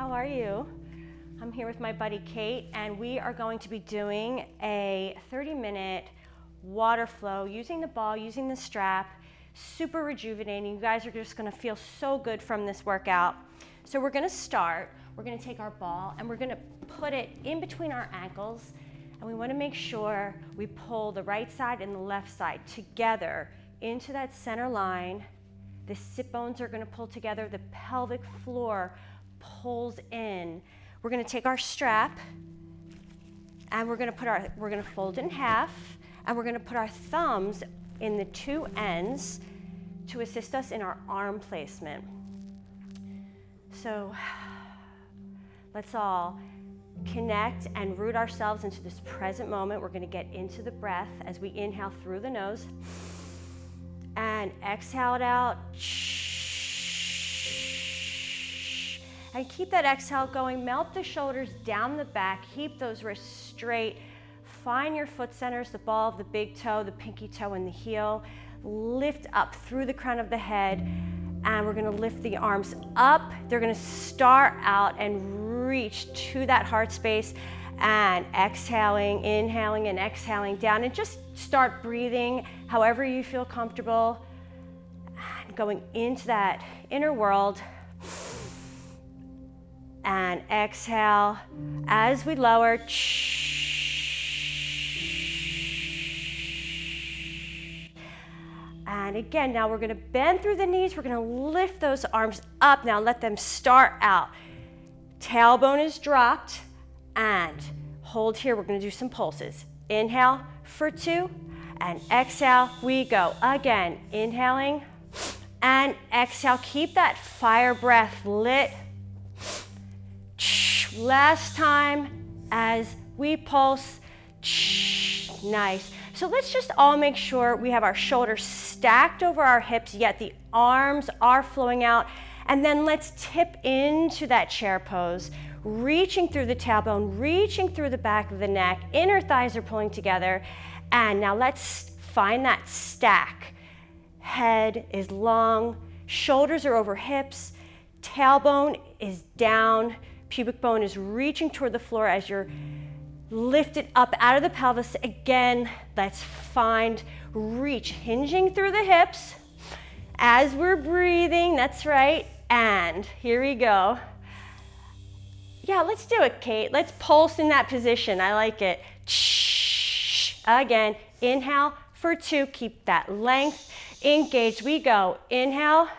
how are you? I'm here with my buddy Kate, and we are going to be doing a 30-minute water flow using the ball, using the strap. Super rejuvenating. You guys are just gonna feel so good from this workout. So we're gonna start. We're gonna take our ball and we're gonna put it in between our ankles, and we wanna make sure we pull the right side and the left side together into that center line. The sit bones are gonna pull together, the pelvic floor pulls in. We're gonna take our strap and we're gonna fold it in half, and we're gonna put our thumbs in the two ends to assist us in our arm placement. So let's all connect and root ourselves into this present moment. We're gonna get into the breath as we inhale through the nose and exhale it out. And keep that exhale going. Melt the shoulders down the back. Keep those wrists straight. Find your foot centers, the ball of the big toe, the pinky toe, and the heel. Lift up through the crown of the head, and we're gonna lift the arms up. They're gonna start out and reach to that heart space, and exhaling, inhaling, and exhaling down, and just start breathing however you feel comfortable, and going into that inner world. And exhale as we lower. And again, now we're gonna bend through the knees. We're gonna lift those arms up. Now let them start out. Tailbone is dropped, and hold here. We're gonna do some pulses. Inhale for 2, and exhale, we go. Again, inhaling and exhale. Keep that fire breath lit. Last time as we pulse. Nice. So let's just all make sure we have our shoulders stacked over our hips, yet the arms are flowing out. And then let's tip into that chair pose, reaching through the tailbone, reaching through the back of the neck, inner thighs are pulling together. And now let's find that stack. Head is long, shoulders are over hips, tailbone is down, pubic bone is reaching toward the floor as you're lifted up out of the pelvis. Again, let's find reach, hinging through the hips as we're breathing. That's right. And here we go. Yeah, let's do it, Kate. Let's pulse in that position. I like it. Again, inhale for 2. Keep that length engaged. We go. Inhale,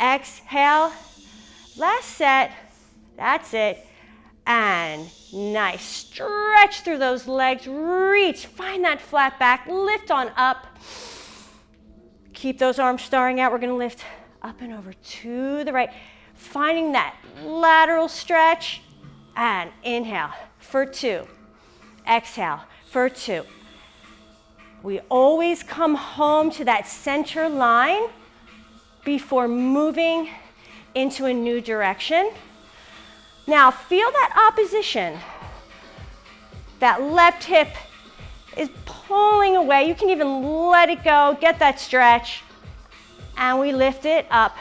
exhale. Last set. That's it. And nice. Stretch through those legs. Reach. Find that flat back. Lift on up. Keep those arms starting out. We're going to lift up and over to the right. Finding that lateral stretch. And inhale for 2. Exhale for 2. We always come home to that center line before moving into a new direction. Now feel that opposition. That left hip is pulling away. You can even let it go, get that stretch, and we lift it up.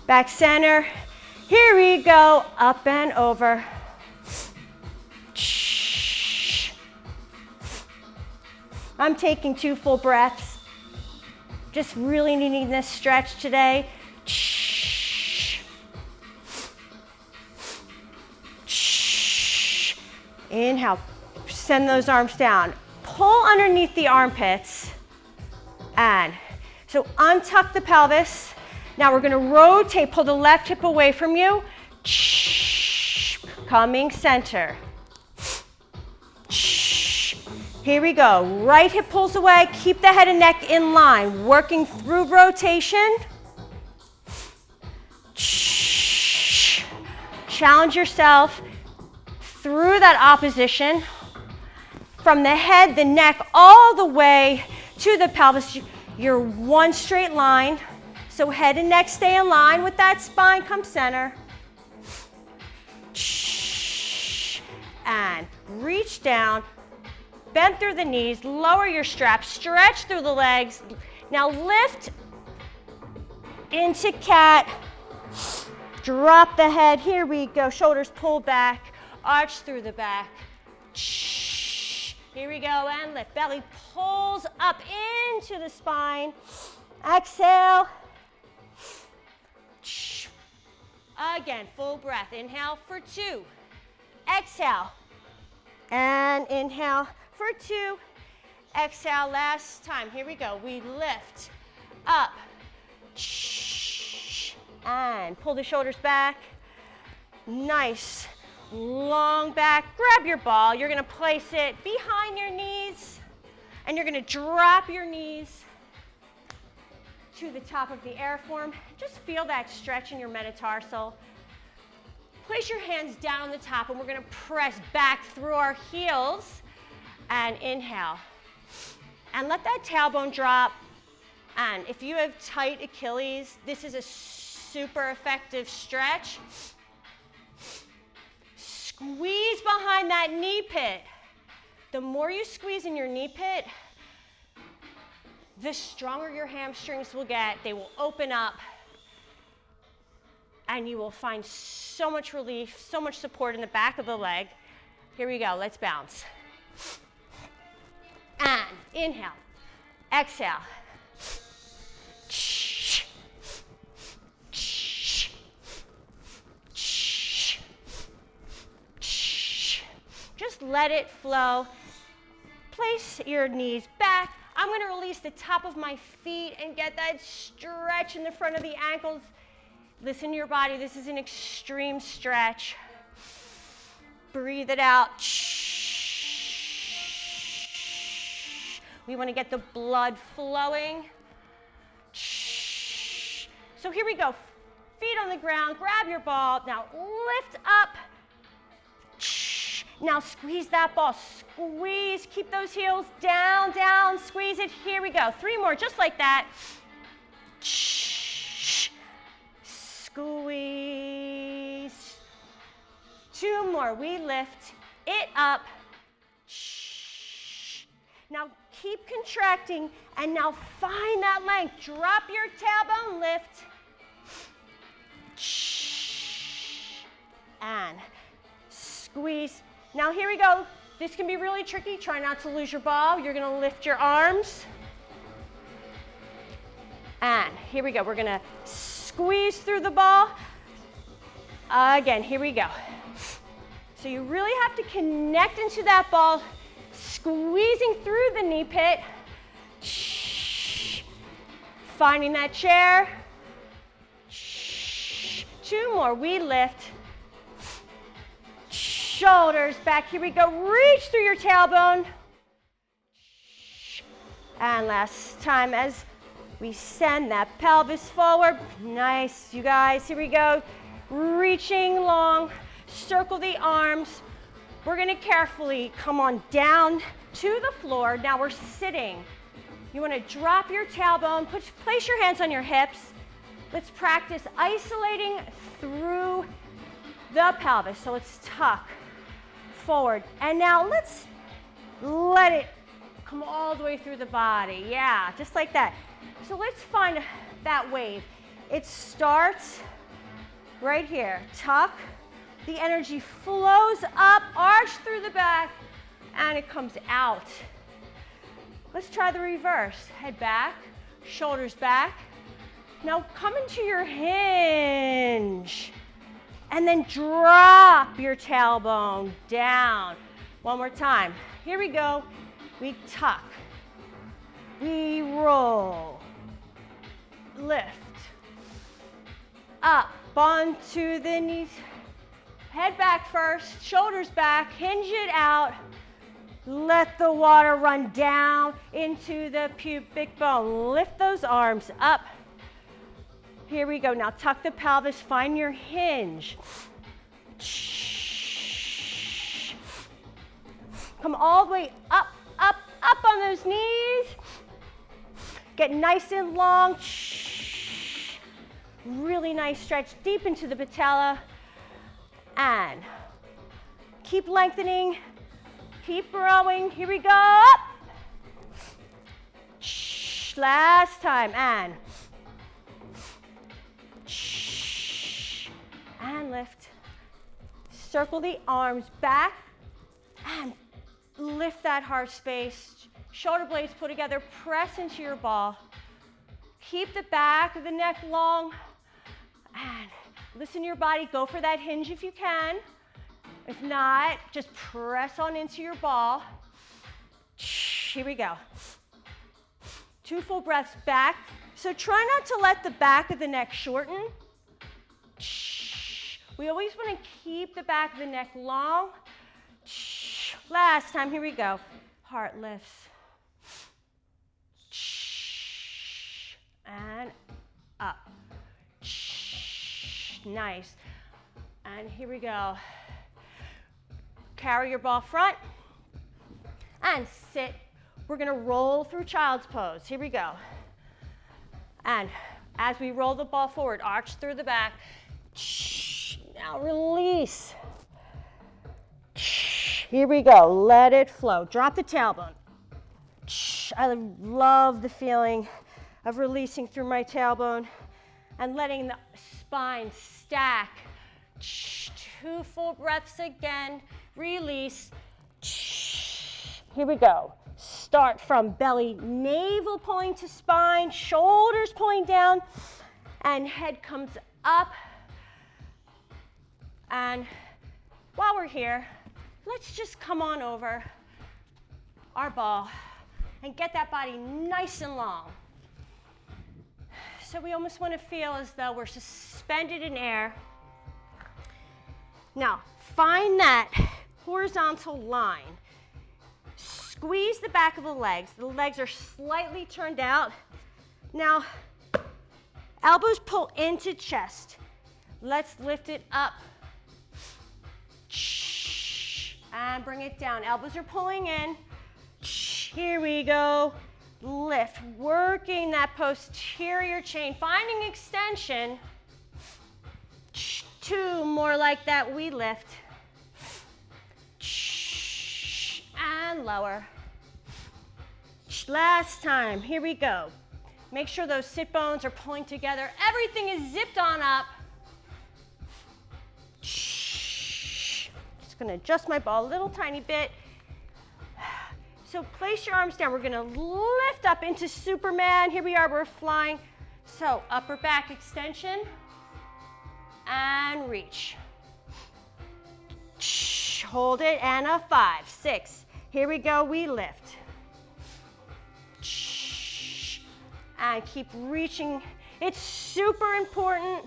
Back center. Here we go, up and over. I'm taking 2 full breaths. Just really needing this stretch today. Inhale, send those arms down. Pull underneath the armpits. And so untuck the pelvis. Now we're gonna rotate, pull the left hip away from you. Coming center. Here we go. Right hip pulls away. Keep the head and neck in line. Working through rotation. Challenge yourself through that opposition. From the head, the neck, all the way to the pelvis. You're one straight line. So head and neck stay in line with that spine. Come center. And reach down. Bend through the knees, lower your straps, stretch through the legs. Now lift into cat. Drop the head. Here we go. Shoulders pull back. Arch through the back. Here we go, and lift. Belly pulls up into the spine. Exhale. Again, full breath. Inhale for 2. Exhale. And inhale for 2. Exhale, last time. Here we go. We lift up. And pull the shoulders back. Nice. Long back. Grab your ball. You're going to place it behind your knees. And you're going to drop your knees to the top of the Aireforme. Just feel that stretch in your metatarsal. Place your hands down on the top, and we're going to press back through our heels. And inhale. And let that tailbone drop. And if you have tight Achilles, this is a super effective stretch. Squeeze behind that knee pit. The more you squeeze in your knee pit, the stronger your hamstrings will get. They will open up, and you will find so much relief, so much support in the back of the leg. Here we go. Let's bounce. And inhale. Exhale. Just let it flow. Place your knees back. I'm going to release the top of my feet and get that stretch in the front of the ankles. Listen to your body. This is an extreme stretch. Breathe it out. We want to get the blood flowing. So here we go. Feet on the ground. Grab your ball. Now lift up. Now squeeze that ball. Squeeze. Keep those heels down, down. Squeeze it. Here we go. 3 more, just like that. Squeeze. 2 more. We lift it up. Now keep contracting, and now find that length. Drop your tailbone, lift. And squeeze. Now here we go. This can be really tricky. Try not to lose your ball. You're going to lift your arms. And here we go. We're going to squeeze through the ball. Again, here we go. So you really have to connect into that ball, squeezing through the knee pit. Finding that chair. 2 more. We lift. Shoulders back. Here we go. Reach through your tailbone. And last time as we send that pelvis forward. Nice, you guys. Here we go. Reaching long. Circle the arms. We're going to carefully come on down to the floor. Now we're sitting. You want to drop your tailbone. Place your hands on your hips. Let's practice isolating through the pelvis. So let's tuck forward. And now let's let it come all the way through the body. Yeah, just like that. So let's find that wave. It starts right here. Tuck. The energy flows up, arch through the back, and it comes out. Let's try the reverse. Head back, shoulders back. Now come into your hinge. And then drop your tailbone down. One more time. Here we go. We tuck. We roll. Lift. Up onto the knees. Head back first, shoulders back, hinge it out. Let the water run down into the pubic bone. Lift those arms up. Here we go. Now tuck the pelvis, find your hinge. Come all the way up, up, up on those knees. Get nice and long. Really nice stretch deep into the patella. And keep lengthening, keep growing. Here we go. Up. Last time. And and lift. Circle the arms back and lift that heart space. Shoulder blades put together, press into your ball. Keep the back of the neck long and listen to your body. Go for that hinge if you can. If not, just press on into your ball. Here we go. 2 full breaths back. So try not to let the back of the neck shorten. We always want to keep the back of the neck long. Last time, here we go. Heart lifts. And up. Nice. And here we go. Carry your ball front and sit. We're going to roll through child's pose. Here we go. And as we roll the ball forward, arch through the back. Now release. Here we go. Let it flow. Drop the tailbone. I love the feeling of releasing through my tailbone and letting the spine stack. 2 full breaths again. Release. Here we go. Start from belly, navel pulling to spine, shoulders pulling down, and head comes up. And while we're here, let's just come on over our ball and get that body nice and long. So we almost want to feel as though we're suspended in air. Now, find that horizontal line. Squeeze the back of the legs. The legs are slightly turned out. Now, elbows pull into chest. Let's lift it up. And bring it down. Elbows are pulling in. Here we go. Lift, working that posterior chain, finding extension. 2 more like that, we lift. And lower. Last time, here we go. Make sure those sit bones are pulling together. Everything is zipped on up. Just gonna adjust my ball a little tiny bit. So place your arms down. We're gonna lift up into Superman. Here we are, we're flying. So upper back extension and reach. Hold it and a 5, 6. Here we go, we lift. And keep reaching. It's super important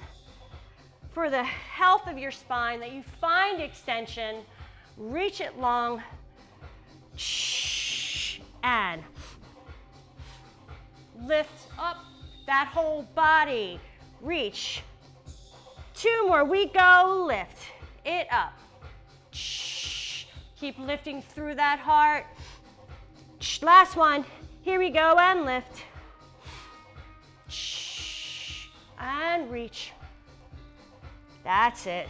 for the health of your spine that you find extension, reach it long, and lift up that whole body. Reach. 2 more, we go, lift it up. Keep lifting through that heart. Last one, here we go, and lift. And reach. That's it.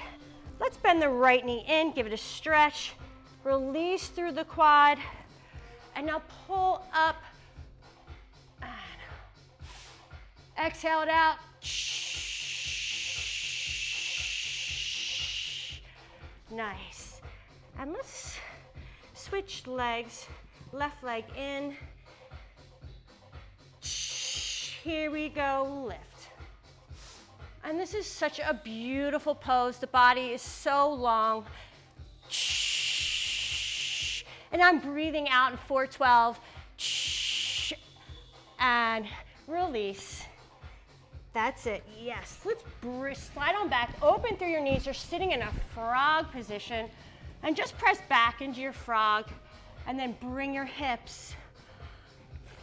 Let's bend the right knee in, give it a stretch. Release through the quad. And now pull up. And exhale it out. Nice. And let's switch legs. Left leg in. Here we go, lift. And this is such a beautiful pose. The body is so long. And I'm breathing out in 412. And release. That's it, yes. Let's slide on back, open through your knees. You're sitting in a frog position. And just press back into your frog. And then bring your hips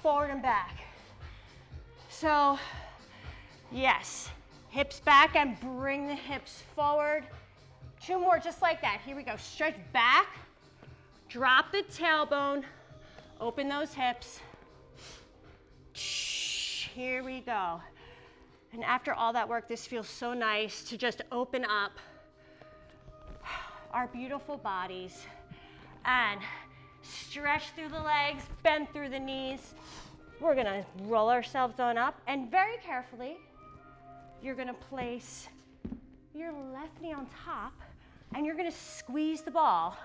forward and back. So, yes, hips back and bring the hips forward. 2 more just like that. Here we go. Stretch back, drop the tailbone, open those hips. Here we go. And after all that work, this feels so nice to just open up our beautiful bodies and stretch through the legs, bend through the knees. We're gonna roll ourselves on up, and very carefully, you're gonna place your left knee on top, and you're gonna squeeze the ball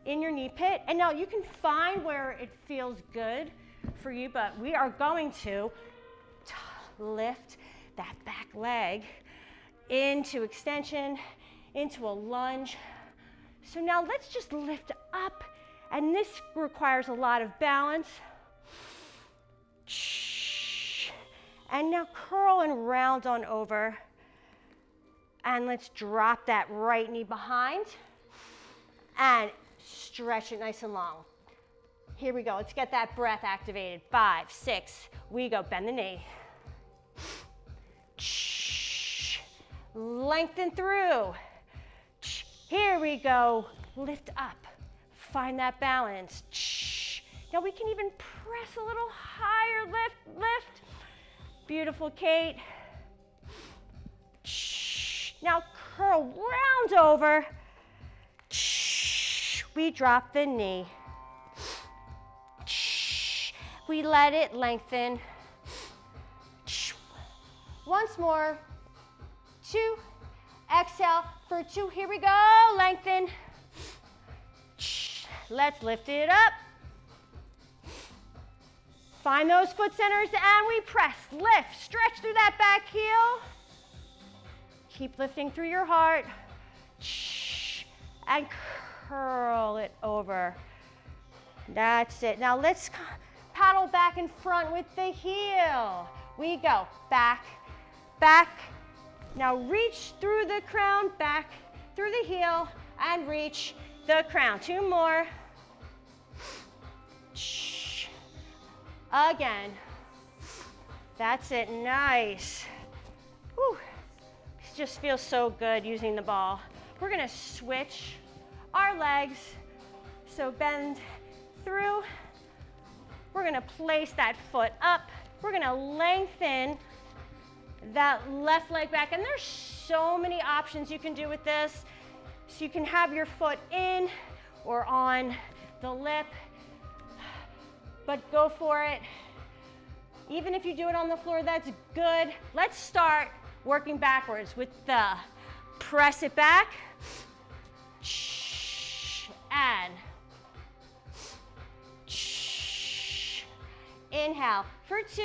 in your knee pit. And now you can find where it feels good for you, but we are going to lift that back leg into extension, into a lunge. So now let's just lift up, and this requires a lot of balance. And now curl and round on over. And let's drop that right knee behind and stretch it nice and long. Here we go, let's get that breath activated. 5, 6, we go, bend the knee. Lengthen through. Here we go, lift up, find that balance. Now we can even press a little higher, lift. Beautiful, Kate. Now curl round over. We drop the knee. We let it lengthen. Once more. 2. Exhale for 2. Here we go. Lengthen. Let's lift it up. Find those foot centers and we press, lift, stretch through that back heel. Keep lifting through your heart. And curl it over. That's it. Now let's paddle back in front with the heel. We go. Back, back. Now reach through the crown, back through the heel, and reach the crown. 2 more. Again. That's it. Nice. Whew. It just feels so good using the ball. We're going to switch our legs. So bend through. We're going to place that foot up. We're going to lengthen that left leg back. And there's so many options you can do with this. So you can have your foot in or on the lip, but go for it. Even if you do it on the floor, that's good. Let's start working backwards with the press it back, and inhale for 2,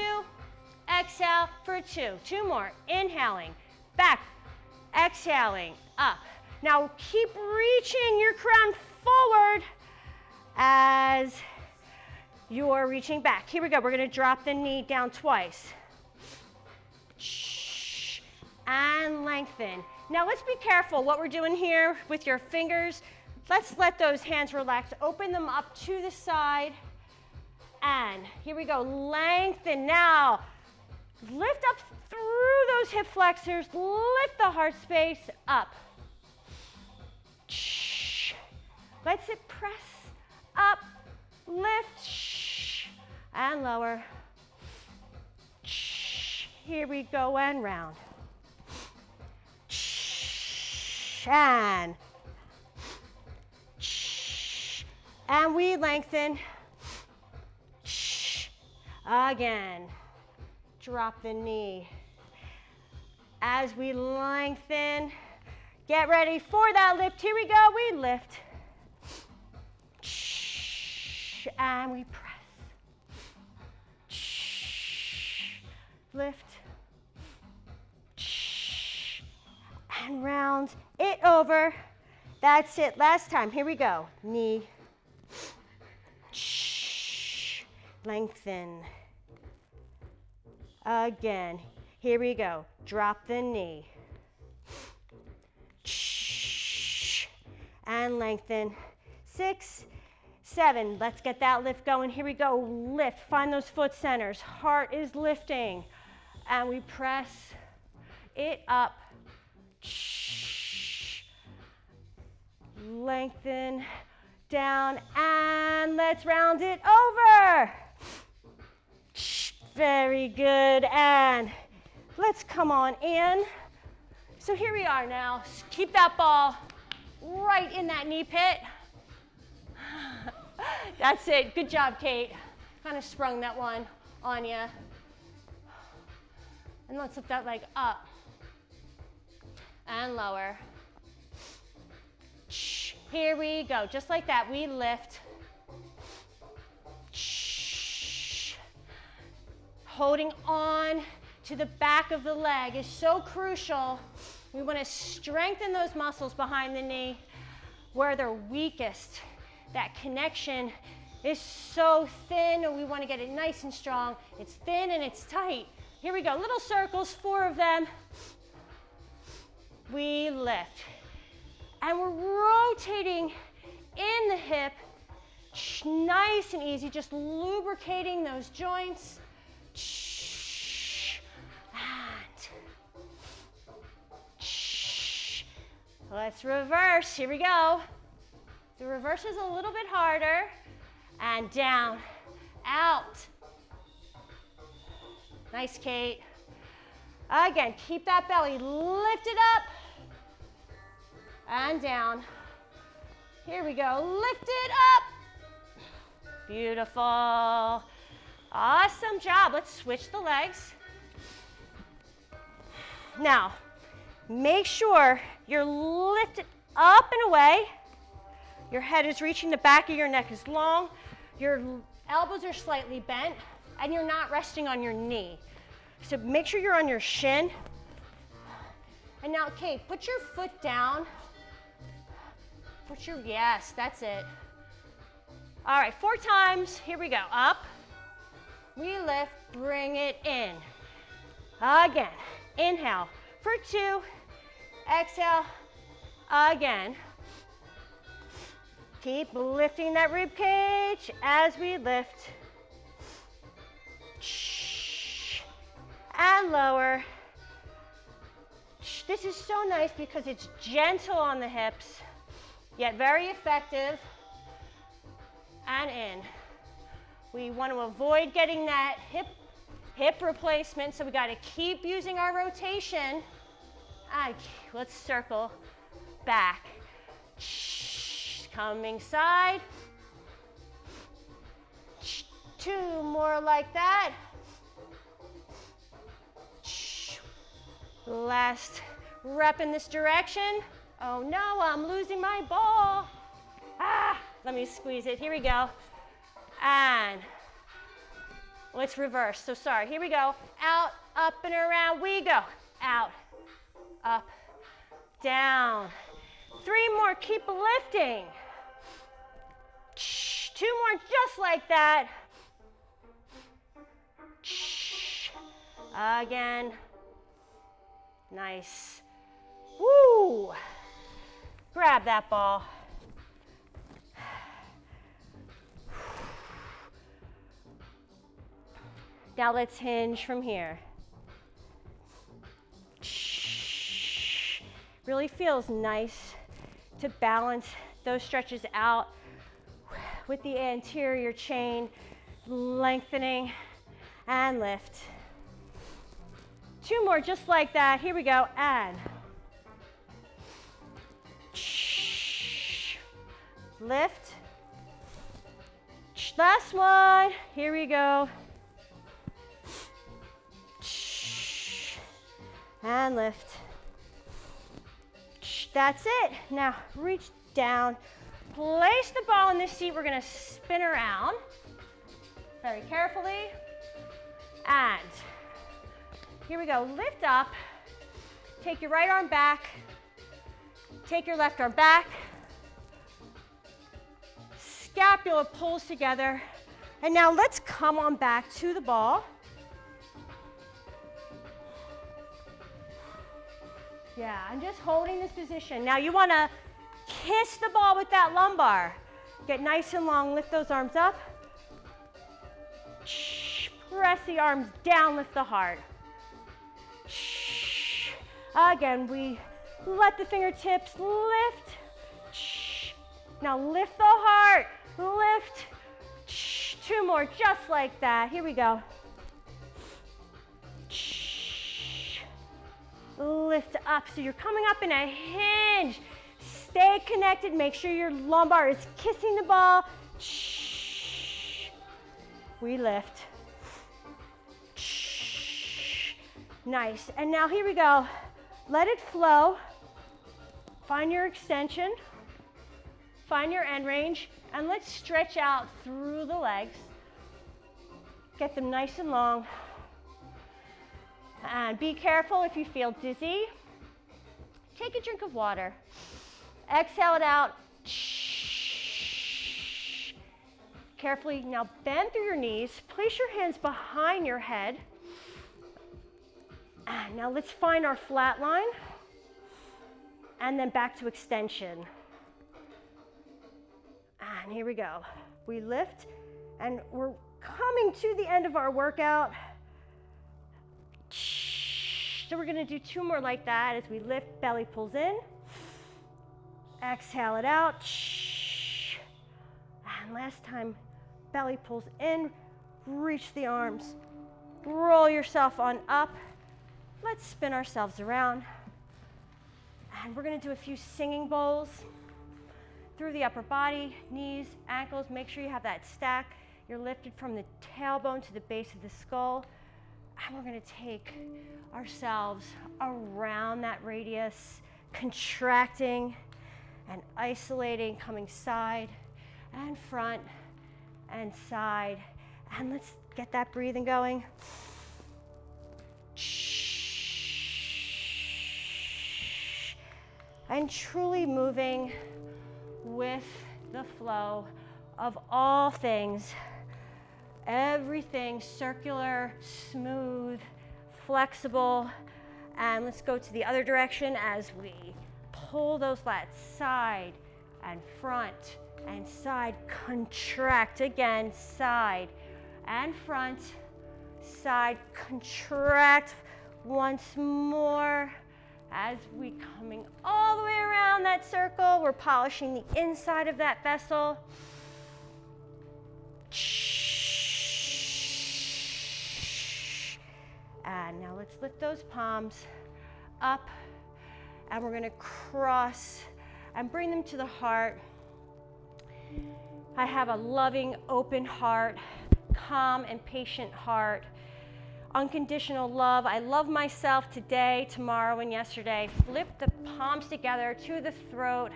exhale for 2. 2 more, inhaling, back, exhaling, up. Now keep reaching your crown forward as you're reaching back. Here we go, we're gonna drop the knee down twice. And lengthen. Now let's be careful what we're doing here with your fingers. Let's let those hands relax. Open them up to the side. And here we go, lengthen. Now, lift up through those hip flexors. Lift the heart space up. Let's it press up, lift, and lower. Here we go, and round. And we lengthen. Again, drop the knee. As we lengthen, get ready for that lift. Here we go, we lift. And we press. Lift. And round it over. That's it, last time, here we go. Knee. Lengthen. Again, here we go. Drop the knee. And lengthen. 6, 7, let's get that lift going. Here we go, lift, find those foot centers. Heart is lifting. And we press it up. Lengthen, down, and let's round it over. Very good, and let's come on in. So here we are now. Keep that ball right in that knee pit. That's it, good job, Kate. Kind of sprung that one on you. And let's lift that leg up. and lower. Here we go, just like that, we lift. Holding on to the back of the leg is so crucial. We want to strengthen those muscles behind the knee where they're weakest. That connection is so thin, and we want to get it nice and strong. It's thin and it's tight. Here we go, little circles, 4 of them. We lift. And we're rotating in the hip, nice and easy, just lubricating those joints. And let's reverse, here we go. The reverse is a little bit harder. And down, out. Nice, Kate. Again, keep that belly lifted up and down. Here we go, lift it up. Beautiful. Awesome job. Let's switch the legs. Now, make sure you're lifted up and away. Your head is reaching, the back of your neck is long. Your elbows are slightly bent, and you're not resting on your knee. So make sure you're on your shin. And now, Kate, put your foot down. Yes, that's it. All right, 4 times. Here we go. Up. We lift, bring it in. Again, inhale for 2. Exhale, again. Keep lifting that rib cage as we lift. And lower. This is so nice because it's gentle on the hips, yet very effective. And in. We want to avoid getting that hip replacement, so we got to keep using our rotation. And let's circle back. Coming side. 2 more like that. Last rep in this direction. Oh no, I'm losing my ball. Let me squeeze it. Here we go. And let's reverse. So sorry. Here we go. Out, up, and around we go. Out, up, down. 3 more. Keep lifting. 2 more, just like that. Again. Nice. Woo! Grab that ball. Now let's hinge from here. Really feels nice to balance those stretches out with the anterior chain lengthening and lift. 2 more just like that. Here we go. And lift. Last one. Here we go. And lift. That's it. Now reach down. Place the ball in the seat. We're going to spin around very carefully. And here we go. Lift up. Take your right arm back. Take your left arm back. Scapula pulls together. And now let's come on back to the ball. Yeah, I'm just holding this position. Now you want to kiss the ball with that lumbar. Get nice and long, lift those arms up. Press the arms down, lift the heart. Again, we let the fingertips lift. Now lift the heart, lift. 2 more, just like that. Here we go. Lift up, so you're coming up in a hinge. Stay connected, make sure your lumbar is kissing the ball. We lift. Nice, and now here we go. Let it flow. Find your extension, find your end range, and let's stretch out through the legs. Get them nice and long. And be careful if you feel dizzy. Take a drink of water. Exhale it out. Carefully, now bend through your knees. Place your hands behind your head. And now let's find our flat line. And then back to extension. And here we go. We lift, and we're coming to the end of our workout. So we're gonna do 2 more like that as we lift, belly pulls in. Exhale it out. And last time, belly pulls in, reach the arms. Roll yourself on up. Let's spin ourselves around. And we're gonna do a few singing bowls through the upper body, knees, ankles. Make sure you have that stack. You're lifted from the tailbone to the base of the skull. And we're gonna take ourselves around that radius, contracting and isolating, coming side and front and side. And let's get that breathing going. And truly moving with the flow of all things. Everything circular, smooth, flexible. And let's go to the other direction as we pull those lats side and front and side. Contract again, side and front, side, contract once more. As we coming all the way around that circle, we're polishing the inside of that vessel. And now let's lift those palms up, and we're gonna cross and bring them to the heart. I have a loving, open heart, calm and patient heart. Unconditional love. I love myself today, tomorrow, and yesterday. Flip the palms together to the throat.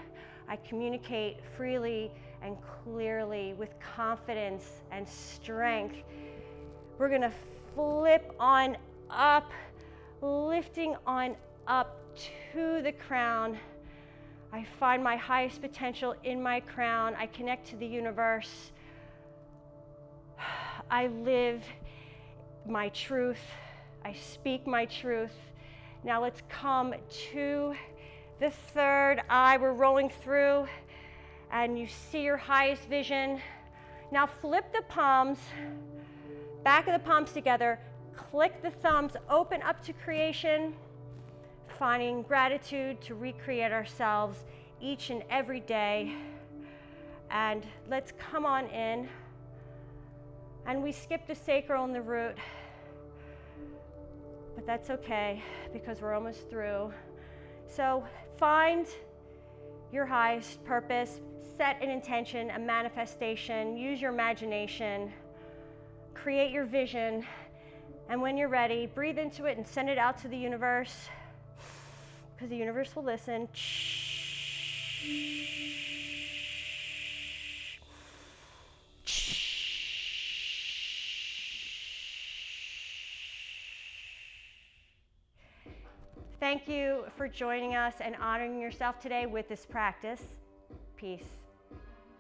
I communicate freely and clearly with confidence and strength. We're gonna flip on up, lifting on up to the crown. I find my highest potential in my crown. I connect to the universe. I live my truth. I speak my truth. Now let's come to the third eye. We're rolling through, and you see your highest vision. Now flip the palms, back of the palms together. Click the thumbs, open up to creation, finding gratitude to recreate ourselves each and every day. And let's come on in. And we skipped the sacral and the root, but that's okay because we're almost through. So find your highest purpose, set an intention, a manifestation, use your imagination, create your vision, and when you're ready, breathe into it and send it out to the universe, because the universe will listen. Thank you for joining us and honoring yourself today with this practice. Peace.